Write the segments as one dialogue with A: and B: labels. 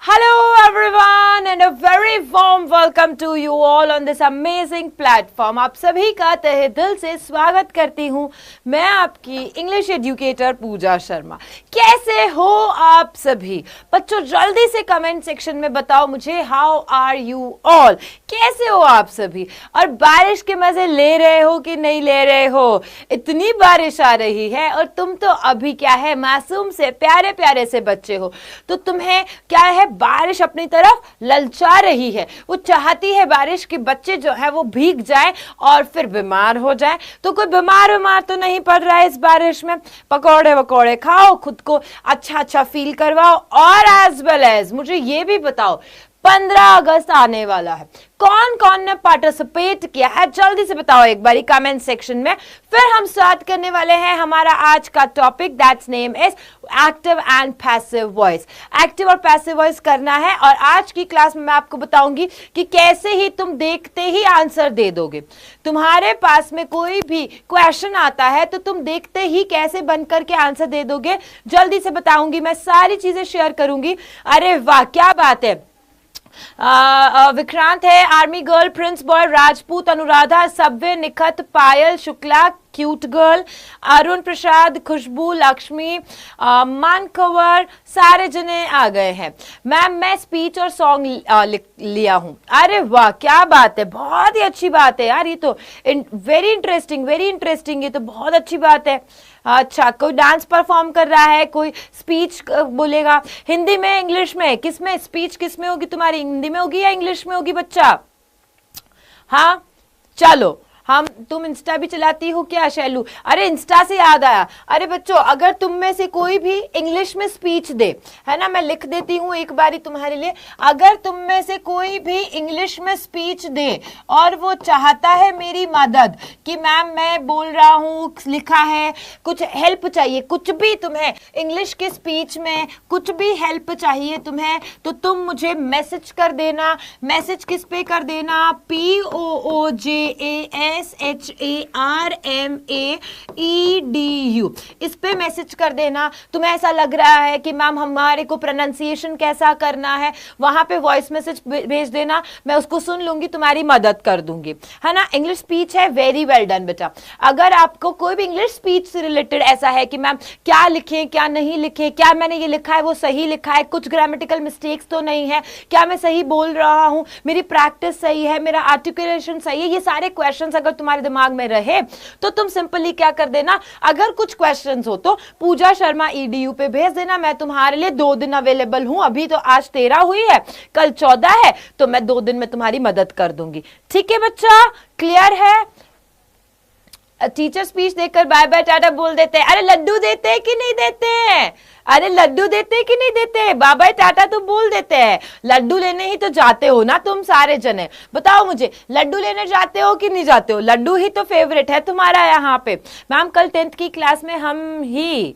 A: Hello everyone and a very warm welcome to you all on this amazing platform. आप सभी का तहे दिल से स्वागत करती हूँ मैं आपकी इंग्लिश एजुकेटर पूजा शर्मा। कैसे हो आप सभी बच्चों? जल्दी से कमेंट सेक्शन में बताओ मुझे हाउ आर यू ऑल, कैसे हो आप सभी? और बारिश के मजे ले रहे हो कि नहीं ले रहे हो? इतनी बारिश आ रही है और तुम तो अभी क्या है मासूम से प्यारे प्यारे से बच्चे हो, तो तुम्हें क्या है बारिश अपनी तरफ ललचा रही है। वो चाहती है बारिश के बच्चे जो है वो भीग जाए और फिर बीमार हो जाए। तो कोई बीमार तो नहीं पड़ रहा है इस बारिश में? पकौड़े वकौड़े खाओ, खुद को अच्छा अच्छा फील करवाओ और एज वेल एज मुझे ये भी बताओ 15 अगस्त आने वाला है, कौन कौन ने पार्टिसिपेट किया है जल्दी से बताओ एक बारी कमेंट सेक्शन में। फिर हम स्टार्ट करने वाले हैं हमारा आज का topic, that's name is active and passive voice. Active और पैसिव वॉइस करना है और आज की क्लास में मैं आपको बताऊंगी कि कैसे ही तुम देखते ही आंसर दे दोगे। तुम्हारे पास में कोई भी क्वेश्चन आता है तो तुम देखते ही कैसे बनकर के आंसर दे दोगे जल्दी से बताऊंगी, मैं सारी चीजें शेयर करूंगी। अरे वाह क्या बात है। विक्रांत है, army girl, prince boy, Rajput, Anuradha, subway, Nikhat, Payal, Shukla, cute girl, Arun Prasad, Khushboo, Lakshmi, Mankavar, सारे जने आ गए हैं। मैम मैं स्पीच और सॉन्ग लिया हूं। अरे वाह क्या बात है, बहुत ही अच्छी बात है यार, ये तो वेरी इंटरेस्टिंग, ये तो बहुत अच्छी बात है। अच्छा, कोई डांस परफॉर्म कर रहा है, कोई स्पीच बोलेगा, हिंदी में इंग्लिश में, किस में स्पीच किस में होगी तुम्हारी, हिंदी में होगी या इंग्लिश में होगी बच्चा? हाँ चलो, तुम इंस्टा भी चलाती हो क्या शैलू? अरे इंस्टा से याद आया, अरे बच्चों अगर तुम में से कोई भी इंग्लिश में स्पीच दे, है ना, मैं लिख देती हूँ एक बारी तुम्हारे लिए। अगर तुम में से कोई भी इंग्लिश में स्पीच दे और वो चाहता है मेरी मदद कि मैम मैं बोल रहा हूँ, लिखा है, कुछ हेल्प चाहिए, कुछ भी तुम्हें इंग्लिश के स्पीच में कुछ भी हेल्प चाहिए तुम्हें, तो तुम मुझे मैसेज कर देना। मैसेज किस पे कर देना? POOJASHARMAEDU इस पे मैसेज कर देना। तुम्हें ऐसा लग रहा है कि मैम हमारे को प्रोनाउंसिएशन कैसा करना है, वहां पे वॉइस मैसेज भेज देना, मैं उसको सुन लूंगी, तुम्हारी मदद कर दूंगी, है ना। इंग्लिश स्पीच है, वेरी वेल डन बेटा। अगर आपको कोई भी इंग्लिश स्पीच से रिलेटेड ऐसा है कि मैम क्या लिखे क्या नहीं लिखे, क्या मैंने ये लिखा है वो सही लिखा है, कुछ ग्रामेटिकल मिस्टेक्स तो नहीं है, क्या मैं सही बोल रहा हूं, मेरी प्रैक्टिस सही है, मेरा आर्टिकुलेशन सही है, ये सारे क्वेश्चंस अगर तुम्हारे दिमाग में रहे तो तुम सिंपली क्या कर देना, अगर कुछ क्वेश्चंस हो तो पूजा शर्मा EDU पे भेज देना। मैं तुम्हारे लिए 2 दिन अवेलेबल हूं, अभी तो आज 13 हुई है, कल 14 है, तो मैं 2 दिन में तुम्हारी मदद कर दूंगी। ठीक है बच्चा, क्लियर है? टीचर स्पीच देकर बाय बाय टाटा बोल देते हैं। अरे लड्डू देते हैं कि नहीं देते हैं? अरे लड्डू देते हैं कि नहीं देते हैं? बाय बाय टाटा तो बोल देते हैं, लड्डू लेने ही तो जाते हो ना तुम सारे जने। बताओ मुझे, लड्डू लेने जाते हो कि नहीं जाते हो? लड्डू ही तो फेवरेट है तुम्हारा यहाँ पे। मैम कल 10th की क्लास में हम ही,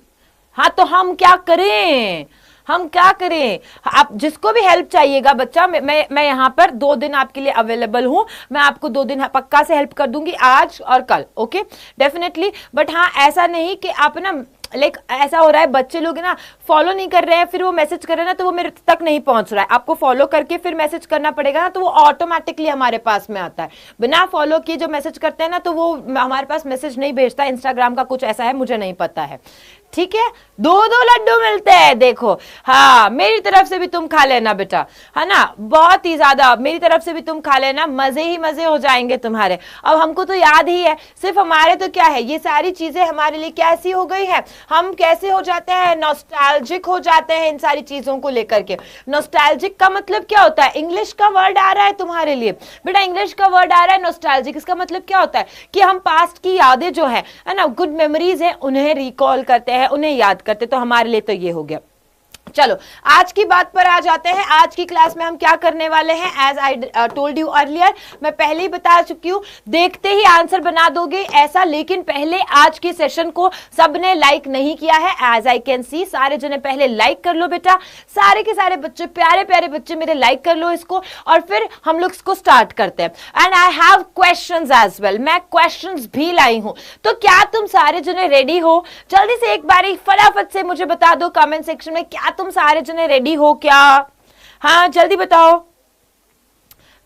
A: हाँ तो हम क्या करें, हम क्या करें? आप जिसको भी हेल्प चाहिएगा बच्चा, मैं यहाँ पर 2 दिन आपके लिए अवेलेबल हूँ, मैं आपको 2 दिन पक्का से हेल्प कर दूंगी, आज और कल, ओके डेफिनेटली। बट हाँ ऐसा नहीं कि आप ना लाइक ऐसा हो रहा है बच्चे लोग ना फॉलो नहीं कर रहे हैं, फिर वो मैसेज कर रहे हैं ना तो वो मेरे तक नहीं पहुंच रहा है। आपको फॉलो करके फिर मैसेज करना पड़ेगा ना, तो वो ऑटोमेटिकली हमारे पास में आता है। बिना फॉलो किए जो मैसेज करते हैं ना तो वो हमारे पास मैसेज नहीं भेजता। इंस्टाग्राम का कुछ ऐसा है, मुझे नहीं पता है। ठीक है, 2-2 लड्डू मिलते हैं देखो। हाँ मेरी तरफ से भी तुम खा लेना बेटा, है ना, बहुत ही ज्यादा मेरी तरफ से भी तुम खा लेना, मजे ही मजे हो जाएंगे तुम्हारे। अब हमको तो याद ही है, सिर्फ हमारे तो क्या है, ये सारी चीजें हमारे लिए कैसी हो गई है, हम कैसे हो जाते हैं, नॉस्टैल्जिक हो जाते हैं इन सारी चीजों को लेकर के। नॉस्टैल्जिक का मतलब क्या होता है? इंग्लिश का वर्ड आ रहा है तुम्हारे लिए बेटा, इंग्लिश का वर्ड आ रहा है नॉस्टैल्जिक। इसका मतलब क्या होता है कि हम पास्ट की यादें जो है ना, गुड मेमोरीज है, उन्हें रिकॉल करते हैं, उन्हें याद करते। तो हमारे लिए तो ये हो गया। चलो आज की बात पर आ जाते हैं। आज की क्लास में हम क्या करने वाले हैं, as I told you earlier, मैं पहले ही बता चुकी हूं, देखते ही आंसर बना दोगे ऐसा। लेकिन पहले आज के सेशन को सबने लाइक नहीं किया है, एज आई कैन सी। सारे जने पहले लाइक कर लो बेटा, सारे के सारे बच्चे, प्यारे प्यारे बच्चे मेरे, लाइक कर लो इसको और फिर हम लोग इसको स्टार्ट करते हैं। And I have questions as well, मैं क्वेश्चंस भी लाई हूं। तो क्या तुम सारे जने रेडी हो? जल्दी से एक बारी फटाफट से मुझे बता दो कमेंट सेक्शन में, क्या तुम सारे जने रेडी हो क्या? हाँ जल्दी बताओ,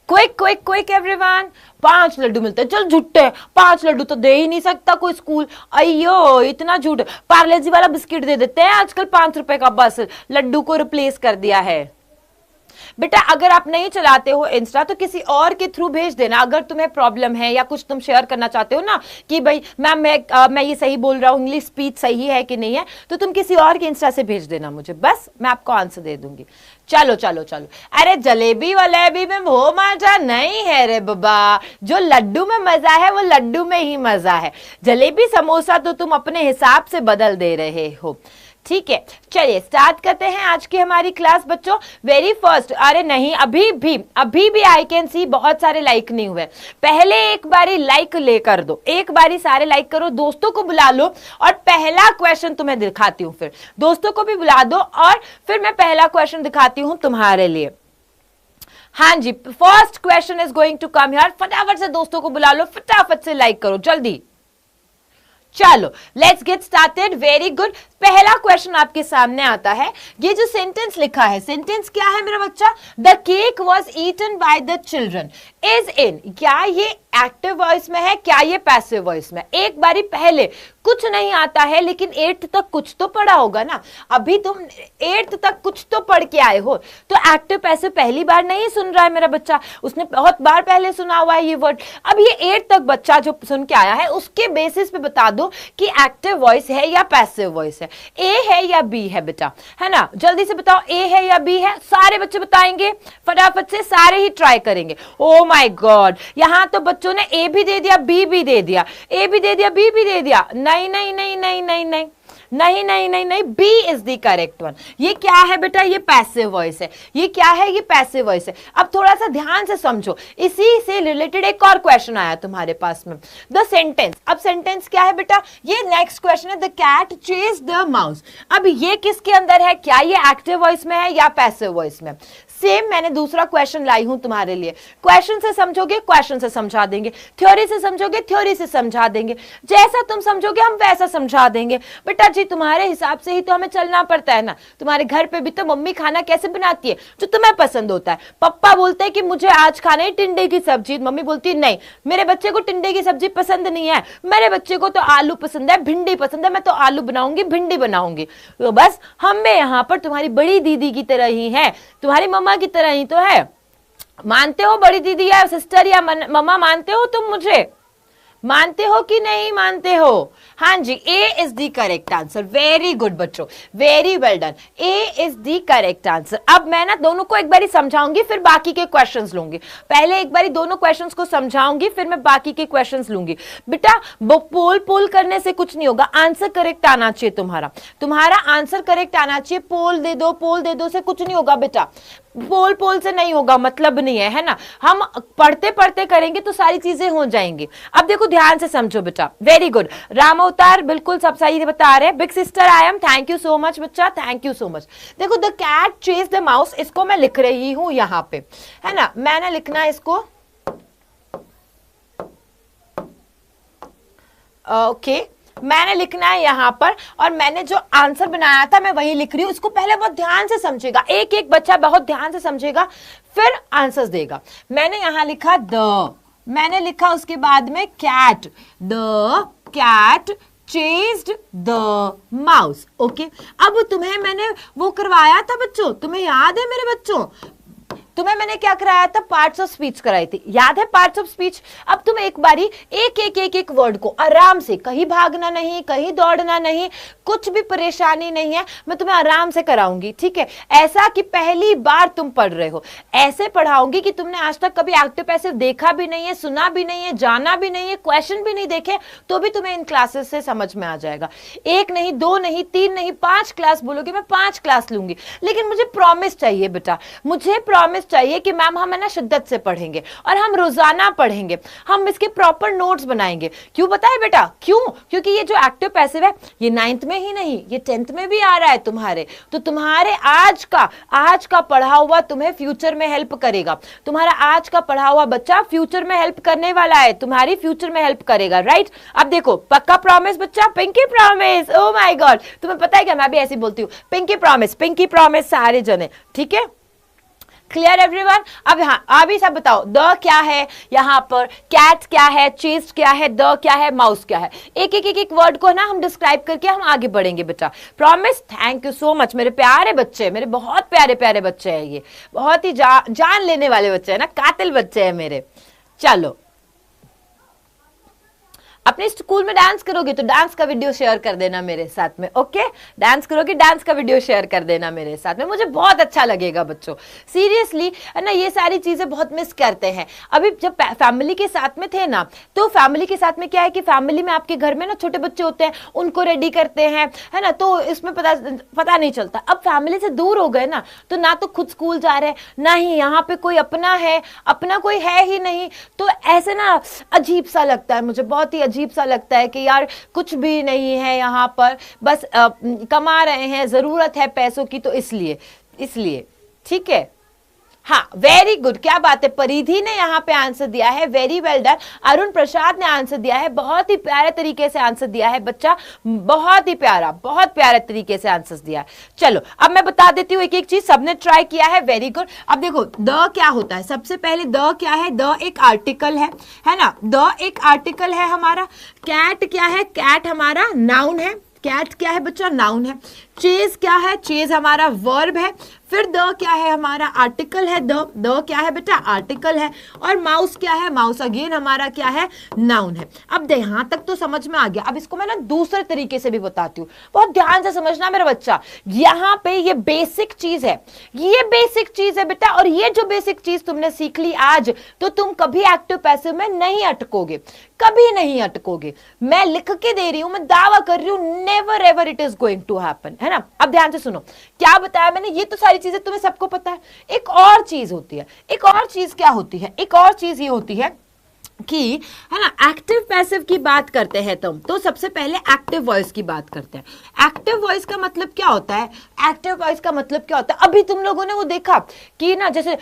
A: quick quick quick everyone. 5 laddoo मिलते हैं, चल झूठे, 5 लड्डू तो दे ही नहीं सकता कोई स्कूल, अयो इतना झूठ। पार्ले जी वाला बिस्किट दे देते हैं आजकल 5 रुपए का, बस लड्डू को रिप्लेस कर दिया है। बेटा अगर आप नहीं चलाते हो इंस्टा तो किसी और के थ्रू भेज देना, अगर तुम्हें प्रॉब्लम है या कुछ तुम शेयर करना चाहते हो ना कि भाई मैम मैं ये सही बोल रहा हूँ, इंग्लिश स्पीच सही है कि नहीं है, तो तुम किसी और के इंस्टा से भेज देना मुझे, बस मैं आपको आंसर दे दूंगी। चलो चलो चलो, अरे जलेबी वलेबी में वो मजा नहीं है रे बाबा, जो लड्डू में मजा है वो लड्डू में ही मजा है, जलेबी समोसा तो तुम अपने हिसाब से बदल दे रहे हो। ठीक है चलिए स्टार्ट करते हैं आज की हमारी क्लास बच्चों। वेरी फर्स्ट, अरे नहीं अभी भी आई कैन सी बहुत सारे लाइक नहीं हुए, पहले एक बारी लाइक लेकर दो, एक बारी सारे लाइक करो, दोस्तों को बुला लो और पहला क्वेश्चन तुम्हें दिखाती हूं, फिर दोस्तों को भी बुला दो और फिर मैं पहला क्वेश्चन दिखाती हूं तुम्हारे लिए। हाँ जी first question is going to come here, फटाफट से दोस्तों को बुला लो, फटाफट से लाइक करो जल्दी। चलो let's get started, very good. पहला क्वेश्चन आपके सामने आता है, ये जो सेंटेंस लिखा है, सेंटेंस क्या है मेरा बच्चा? The cake was eaten by the children is in, क्या ये एक्टिव वॉइस में है, क्या ये पैसिव वॉइस में? एक बारी पहले कुछ नहीं आता है लेकिन 8th तक कुछ तो पढ़ा होगा ना, अभी तुम 8th तक कुछ तो पढ़ के आए हो, तो एक्टिव पैसिव पहली बार नहीं सुन रहा है मेरा बच्चा, उसने बहुत बार पहले सुना हुआ है ये वर्ड। अब ये 8th तक बच्चा जो सुन के आया है उसके बेसिस पे बता दो कि एक्टिव वॉइस है या पैसिव वॉइस है, ए है या बी है बेटा, है ना? जल्दी से बताओ ए है या बी है, सारे बच्चे बताएंगे फटाफट से, सारे ही ट्राई करेंगे। ओ माय गॉड, यहां तो बच्चों ने ए भी दे दिया बी भी दे दिया, ए भी दे दिया बी भी दे दिया, नहीं नहीं नहीं नहीं नहीं नहीं नहीं नहीं नहीं नहीं, B is the correct one. ये क्या है बेटा? ये पैसिव वॉइस है। ये क्या है? ये पैसिव वॉइस है। अब थोड़ा सा ध्यान से समझो, इसी से रिलेटेड एक और क्वेश्चन आया तुम्हारे पास में, द सेंटेंस। अब सेंटेंस क्या है बेटा? ये नेक्स्ट क्वेश्चन है, the cat chase the mouse. अब ये किसके अंदर है? क्या ये एक्टिव वॉइस में है या पैसिव वॉइस में? सेम मैंने दूसरा क्वेश्चन लाई हूं तुम्हारे लिए, क्वेश्चन से समझोगे क्वेश्चन से समझा देंगे, थ्योरी से समझोगे थ्योरी से समझा देंगे, जैसा तुम समझोगे हम वैसा समझा देंगे। बेटा जी तुम्हारे हिसाब से ही तो हमें चलना पड़ता है ना, तुम्हारे घर पे भी तो मम्मी खाना कैसे बनाती है जो तुम्हें पसंद होता है। पप्पा बोलते हैं कि मुझे आज खाना है टिंडे की सब्जी, मम्मी बोलती है नहीं मेरे बच्चे को टिंडे की सब्जी पसंद नहीं है, मेरे बच्चे को तो आलू पसंद है, भिंडी पसंद है, मैं तो आलू बनाऊंगी भिंडी बनाऊंगी। तो बस हम भी यहाँ पर तुम्हारी बड़ी दीदी की तरह ही है, तुम्हारी मम्मा की तरह ही तो है। मानते हो बड़ी दीदी या सिस्टर या मम्मा, मानते हो तुम मुझे? मानते हो कि नहीं मानते हो? हाँ जी, A is the correct answer. Very good बच्चों, very well done, A is the correct answer. अब मैं ना दोनों को एक बारी समझाऊंगी फिर बाकी के क्वेश्चंस लूंगी, पहले एक बारी दोनों क्वेश्चंस को समझाऊंगी फिर मैं बाकी के क्वेश्चंस लूंगी। बेटा पोल पोल करने से कुछ नहीं होगा, आंसर करेक्ट आना चाहिए, तुम्हारा आंसर करेक्ट आना चाहिए। पोल दे दो से कुछ नहीं होगा बेटा, पोल पोल से नहीं होगा, मतलब नहीं है ना, हम पढ़ते पढ़ते करेंगे तो सारी चीजें हो जाएंगी। अब देखो ध्यान से समझो बेटा, वेरी गुड। राम अवतार बिल्कुल सब सही बता रहे हैं। Big sister I am, thank you so much बच्चा, थैंक यू सो मच। देखो the cat chase the mouse, इसको मैं लिख रही हूं यहां पे, है ना, मैंने लिखना है इसको, ओके मैंने लिखना है यहां पर, और मैंने जो आंसर बनाया था मैं वही लिख रही हूं। इसको पहले बहुत ध्यान से समझेगा, एक एक बच्चा बहुत ध्यान से समझेगा फिर आंसर्स देगा। मैंने यहां लिखा द, मैंने लिखा उसके बाद में cat, the cat chased the mouse. Okay, अब तुम्हें मैंने वो करवाया था बच्चों, तुम्हें याद है मेरे बच्चों, तुम्हें मैंने क्या कराया था? पार्ट्स ऑफ स्पीच कराई थी, याद है पार्ट्स ऑफ स्पीच? अब तुम एक बारी एक वर्ड को आराम से, कहीं भागना नहीं, कहीं दौड़ना नहीं, कुछ भी परेशानी नहीं है, मैं तुम्हें आराम से कराऊंगी, ठीक है? ऐसा कि पहली बार तुम पढ़ रहे हो, ऐसे पढ़ाऊंगी कि तुमने आज तक कभी एक्टिव पैसिव देखा भी नहीं है, सुना भी नहीं है, जाना भी नहीं है, क्वेश्चन भी नहीं देखे, तो भी तुम्हें इन क्लासेस से समझ में आ जाएगा। एक नहीं, दो नहीं, तीन नहीं, 5 क्लास बोलोगे, मैं 5 क्लास लूंगी, लेकिन मुझे प्रॉमिस चाहिए बेटा, मुझे प्रॉमिस चाहिए कि मैम हम है ना शिद्दत से पढ़ेंगे और हम रोजाना पढ़ेंगे, हम इसके प्रॉपर नोट्स बनाएंगे। क्यों बताए बेटा? क्यों? क्योंकि ये जो एक्टिव पैसिव है ये 9th में ही नहीं, ये 10th में भी आ रहा है तुम्हारे, तो तुम्हारे आज का पढ़ा हुआ तुम्हें फ्यूचर में हेल्प करेगा। तुम्हारा आज का पढ़ा हुआ बच्चा फ्यूचर में हेल्प करने वाला है, तुम्हारी फ्यूचर में हेल्प करेगा, राइट? अब देखो पक्का प्रॉमिस बच्चा, pinky promise. Oh my God, तुम्हें पता है क्या, मैं भी ऐसी बोलती हूँ, पिंकी प्रॉमिस सारे जने, ठीक है? Clear everyone? अब यहाँ अभी सब बताओ, द क्या है यहाँ पर, कैट क्या है, चीज क्या है, द क्या है, माउस क्या है। एक एक एक एक वर्ड को ना हम डिस्क्राइब करके हम आगे बढ़ेंगे बेटा, promise. Thank you so much मेरे प्यारे बच्चे, मेरे बहुत प्यारे प्यारे बच्चे हैं ये, बहुत ही जान लेने वाले बच्चे हैं ना, कातिल बच्चे हैं मेरे। चलो, अपने स्कूल में डांस करोगे तो डांस का वीडियो शेयर कर देना मेरे साथ में, ओके? डांस करोगे, डांस का वीडियो शेयर कर देना मेरे साथ में, मुझे बहुत अच्छा लगेगा बच्चों, सीरियसली है ना। ये सारी चीजें बहुत मिस करते हैं। अभी जब फैमिली के साथ में थे ना, तो फैमिली के साथ में क्या है कि फैमिली में आपके घर में ना छोटे बच्चे होते हैं, उनको रेडी करते हैं, है ना, तो इसमें पता नहीं चलता। अब फैमिली से दूर हो गए ना, तो ना तो खुद स्कूल जा रहे हैं, ना ही यहाँ पे कोई अपना है, अपना कोई है ही नहीं, तो ऐसे ना अजीब सा लगता है मुझे, बहुत ही अजीब सा लगता है कि यार कुछ भी नहीं है यहाँ पर, बस कमा रहे हैं, जरूरत है पैसों की, तो इसलिए ठीक है। हाँ, वेरी गुड, क्या बात है, परिधि ने यहाँ पे आंसर दिया है, वेरी वेल डन। अरुण प्रसाद ने आंसर दिया है, बहुत ही प्यारे तरीके से आंसर दिया है बच्चा, बहुत ही प्यारा, बहुत प्यारे तरीके से आंसर दिया है। चलो अब मैं बता देती हूँ एक एक चीज, सबने ट्राई किया है, वेरी गुड। अब देखो द क्या होता है, सबसे पहले द क्या है, द एक आर्टिकल है ना, द एक आर्टिकल है हमारा। कैट क्या है, कैट हमारा नाउन है, कैट क्या है बच्चा, नाउन है। चेज क्या है, चेज हमारा वर्ब है। फिर द क्या है हमारा, आर्टिकल है, द क्या है बेटा, आर्टिकल है। और माउस क्या है, माउस अगेन हमारा क्या है, नाउन है। अब यहां तक तो समझ में आ गया। अब इसको मैं ना दूसरे तरीके से भी बताती हूँ, बहुत ध्यान से समझना मेरा बच्चा। यहाँ पे ये बेसिक चीज है, ये बेसिक चीज है बेटा, और ये जो बेसिक चीज तुमने सीख ली आज, तो तुम कभी एक्टिव पैसिव में नहीं अटकोगे, कभी नहीं अटकोगे। मैं लिख के दे रही हूं, मैं दावा कर रही हूं, never ever it is going to happen, है ना। अब ध्यान से सुनो, क्या बताया मैंने, ये तो सारी चीजें तुम्हें सबको पता है। एक और चीज होती है, एक और चीज क्या होती है, एक और चीज ये होती है कि, है ना, एक्टिव पैसिव की बात करते हैं तुम, तो सबसे पहले एक्टिव वॉइस की बात करते हैं। एक्टिव वॉइस का मतलब क्या होता है, एक्टिव वॉइस का मतलब क्या होता है, अभी तुम लोगों ने वो देखा कि ना, जैसे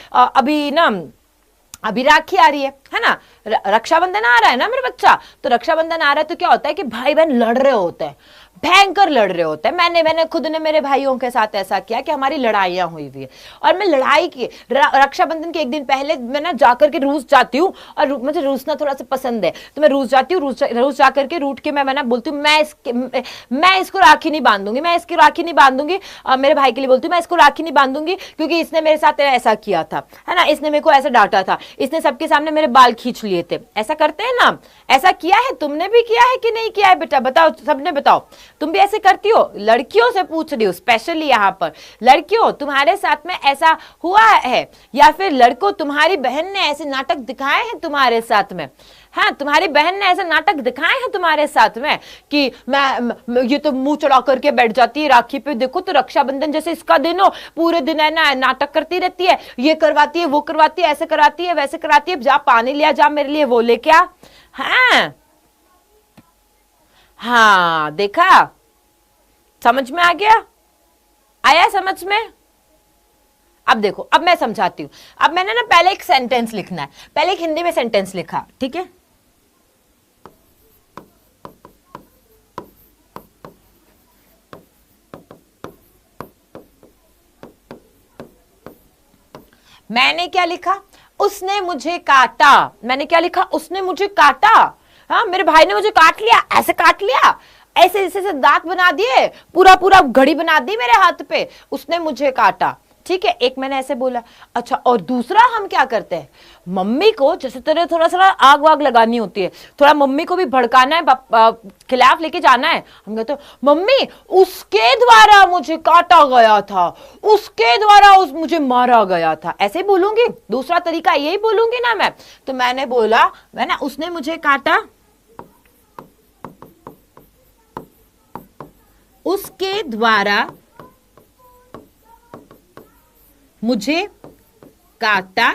A: अभी राखी आ रही है ना, रक्षाबंधन आ रहा है ना मेरा बच्चा, तो रक्षाबंधन आ रहा है तो क्या होता है कि भाई बहन लड़ रहे होते हैं, भयंकर लड़ रहे होते हैं। मैंने खुद ने मेरे भाइयों के साथ ऐसा किया कि हमारी लड़ाइयां हुई हुई है, और मैं लड़ाई की रक्षाबंधन के एक दिन पहले मैं ना जाकर के रूस जाती हूँ, और मुझे रूसना थोड़ा सा पसंद है, तो मैं रूस जाती हूँ, रूस जाकर के रूट के मैं ना बोलती हूँ, मैं इसको राखी नहीं बांधूंगी, मैं इसकी राखी नहीं बांधूंगी, मेरे भाई के लिए बोलती हूँ मैं इसको राखी नहीं बांधूंगी, क्योंकि इसने मेरे साथ ऐसा किया था, है ना, इसने मेरे को ऐसा डांटा था, इसने सबके सामने मेरे बाल खींच लिए थे। ऐसा करते हैं ना, ऐसा किया है, तुमने भी किया है कि नहीं किया है बेटा, बताओ, सबने बताओ, तुम भी ऐसे करती हो? लड़कियों से पूछ रही हूँ स्पेशली यहाँ पर, लड़कियों तुम्हारे साथ में ऐसा हुआ है, या फिर लड़कों तुम्हारी बहन ने ऐसे नाटक दिखाए हैं तुम्हारे साथ में? हाँ, तुम्हारी बहन ने ऐसे नाटक दिखाए हैं तुम्हारे साथ में कि मैं ये तो मुंह चढ़ा करके बैठ जाती है राखी पे, देखो तो रक्षाबंधन जैसे इसका दिन हो, पूरे दिन है ना नाटक करती रहती है, ये करवाती है, वो करवाती है, ऐसे कराती है, वैसे कराती है, जा पानी लिया, जा मेरे लिए वो लेके आ। हाँ, देखा, समझ में आ गया, आया समझ में? अब देखो, अब मैं समझाती हूं। अब मैंने ना पहले एक सेंटेंस लिखना है, पहले एक हिंदी में सेंटेंस लिखा, ठीक है। मैंने क्या लिखा, उसने मुझे काटा। मैंने क्या लिखा, उसने मुझे काटा। हाँ, मेरे भाई ने मुझे काट लिया, ऐसे काट लिया, ऐसे ऐसे दांत बना दिए, पूरा पूरा घड़ी बना दी मेरे हाथ पे, उसने मुझे काटा। ठीक है, एक मैंने ऐसे बोला। अच्छा, और दूसरा हम क्या करते हैं, मम्मी को जैसे तरह थोड़ा सा आग वाग लगानी होती है, थोड़ा मम्मी को भी भड़काना है, खिलाफ लेके जाना है, हम कहते हैं मम्मी उसके द्वारा मुझे काटा गया था, उसके द्वारा मुझे मारा गया था, ऐसे बोलूंगी। दूसरा तरीका यही बोलूंगी ना मैं, तो मैंने बोला, है ना, उसने मुझे काटा, उसके द्वारा मुझे काटा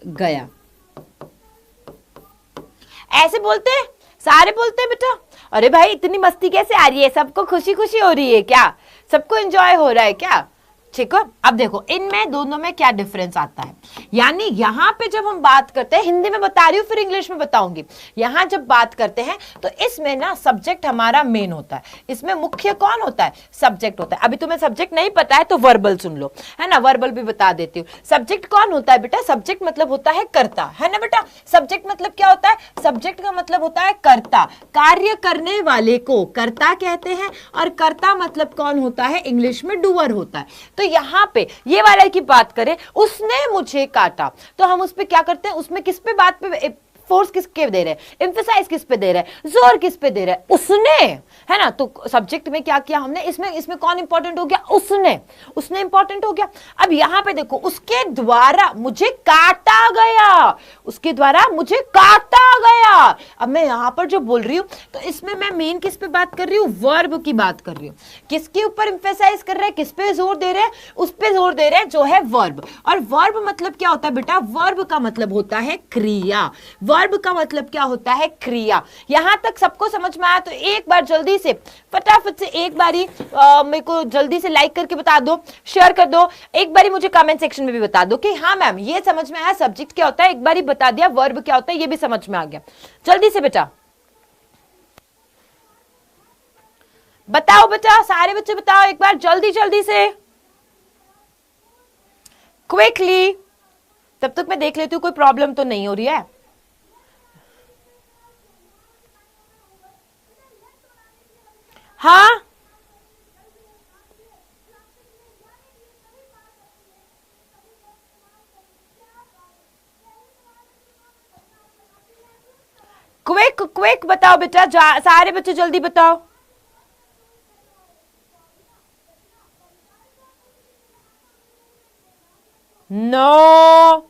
A: गया। ऐसे बोलते हैं, सारे बोलते हैं बेटा। अरे भाई, इतनी मस्ती कैसे आ रही है, सबको खुशी खुशी हो रही है क्या, सबको एंजॉय हो रहा है क्या? ठीक है। अब देखो इनमें दोनों में क्या डिफरेंस आता है, यानी यहां पे जब हम बात करते हैं, हिंदी में बता रही हूं फिर इंग्लिश में बताऊंगी, यहां जब बात करते हैं तो इसमें ना सब्जेक्ट हमारा मेन होता है, इसमें मुख्य कौन होता है, सब्जेक्ट होता है। अभी तुम्हें सब्जेक्ट नहीं पता है तो वर्बल सुन लो, है ना, वर्बल भी बता देती हूँ। सब्जेक्ट कौन होता है बेटा, सब्जेक्ट मतलब होता है कर्ता, है ना बेटा। सब्जेक्ट मतलब क्या होता है, सब्जेक्ट का मतलब होता है कर्ता, कार्य करने वाले को कर्ता कहते हैं, और कर्ता मतलब कौन होता है, इंग्लिश में डूअर होता है। तो यहां पे ये वाला की बात करें, उसने मुझे काटा, तो हम उस पे क्या करते हैं, उसमें किस पे बात पे फोर्स किसके दे रहे हैं, एम्फेसाइज किस पे दे रहे हैं, जोर किस पे दे रहे हैं, उसने, है ना। तो सब्जेक्ट में क्या किया हमने, इसमें कौन इंपॉर्टेंट हो गया, उसने इंपॉर्टेंट हो गया। अब यहां पे देखो, उसके द्वारा मुझे काटा गया, उसके द्वारा मुझे काटा गया। अब मैं यहां पर जो बोल रही हूं तो इसमें मैं मेन किस पे बात कर रही हूं, वर्ब की बात कर रही हूं। किसके ऊपर एम्फेसाइज कर रहे हैं, किस पे जोर दे रहे हैं, उस पे जोर दे रहे हैं जो है वर्ब। और वर्ब मतलब क्या होता है बेटा, वर्ब का मतलब होता है क्रिया, वर्ब का मतलब क्या होता है, क्रिया। यहां तक सबको समझ में आया तो एक बार जल्दी से फटाफट से एक बारी मेरे को जल्दी से लाइक करके बता दो, शेयर कर दो, एक बारी मुझे कमेंट सेक्शन में भी बता दो कि हाँ मैम ये समझ में आया, सब्जेक्ट क्या होता है एक बारी बता दिया, वर्ब क्या होता है ये भी समझ में आ गया। जल्दी से बेटा बताओ, बेटा सारे बच्चे बताओ एक बार जल्दी जल्दी से, क्विकली। तब तक मैं देख लेती हूँ कोई प्रॉब्लम तो नहीं हो रही है। हाँ क्विक क्विक बताओ बेटा, सारे बच्चे जल्दी बताओ। No